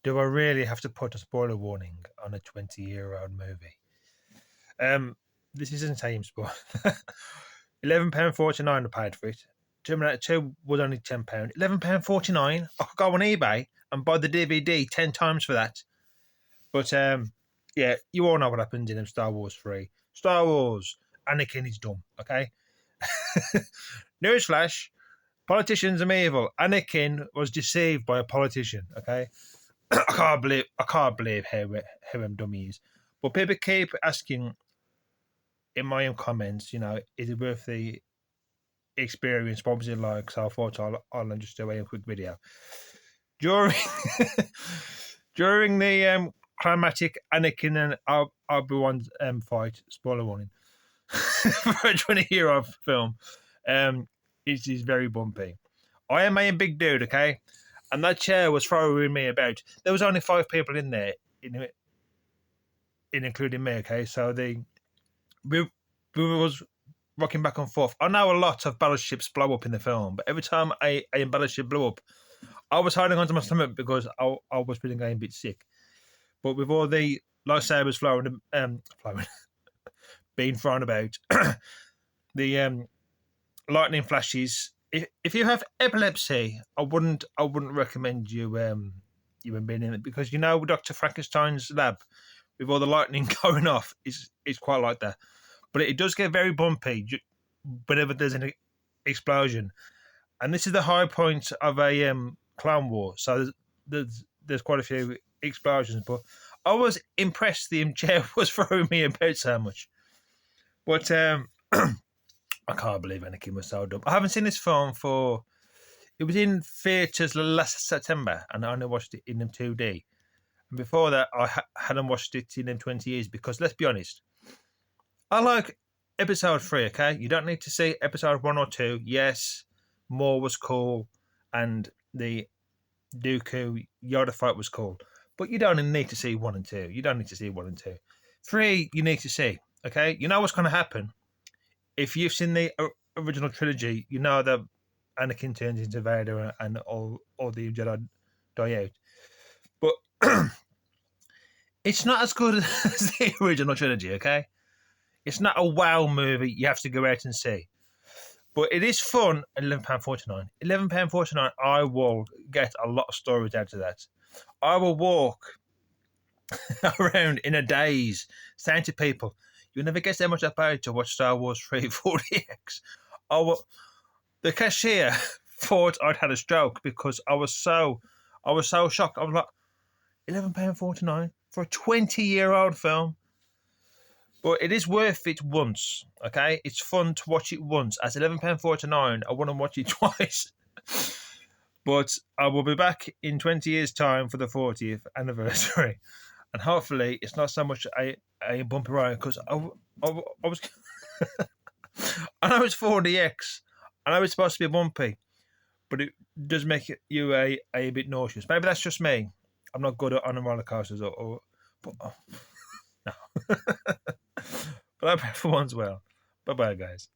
do I really have to put a spoiler warning on a 20-year-old movie? This isn't James Bond. £11.49 I paid for it. Terminator 2 was only £10. £11.49. I could go on eBay and buy the DVD 10 times for that. But yeah, you all know what happens in Star Wars 3. Star Wars, Anakin is dumb, okay? Newsflash, politicians are evil. Anakin was deceived by a politician, okay? I can't believe how dumb he is. But people keep asking in my own comments, is it worth the experience? What was it like? So I thought I'll just do a quick video. During during the climatic Anakin and Obi-Wan fight, spoiler warning, for a 20-year-old film, it is very bumpy. I am a big dude, okay? And that chair was throwing me about. There was only 5 people in there, including me, okay? So we was rocking back and forth. I know a lot of battleships blow up in the film, but every time a battleship blew up, I was holding onto my stomach because I was feeling a bit sick. But with all the lightsabers being thrown about, the lightning flashes. If you have epilepsy, I wouldn't recommend you being in it, because Dr. Frankenstein's lab with all the lightning going off is quite like that. But it does get very bumpy whenever there's an explosion, and this is the high point of a Clone War. So there's quite a few explosions, but I was impressed the chair was throwing me about so much. But I can't believe Anakin was so dumb. I haven't seen this film it was in theatres last September, and I only watched it in 2D. And before that, I hadn't watched it in 20 years, because let's be honest, I like episode 3, okay? You don't need to see episode 1 or 2. Yes, Maul was cool, and the Dooku Yoda fight was cool. But you don't need to see 1 and 2. You don't need to see 1 and 2. 3, you need to see, okay? You know what's going to happen. If you've seen the original trilogy, you know that Anakin turns into Vader and all the Jedi die out. But it's not as good as the original trilogy, okay? It's not a wow movie you have to go out and see. But it is fun at £11.49. £11.49, I will get a lot of stories out of that. I will walk around in a daze saying to people, you'll never guess how much I paid to watch Star Wars 3 4DX. The cashier thought I'd had a stroke because I was so shocked. I was like, £11.49 for a 20-year-old film? But it is worth it once, okay? It's fun to watch it once. At £11.49, I want to watch it twice. But I will be back in 20 years' time for the 40th anniversary. And hopefully it's not so much a bumpy ride, because I was... I know it's 4DX. I know it's supposed to be bumpy, but it does make you a bit nauseous. Maybe that's just me. I'm not good on roller coasters but no. But I hope everyone's well. Bye-bye, guys.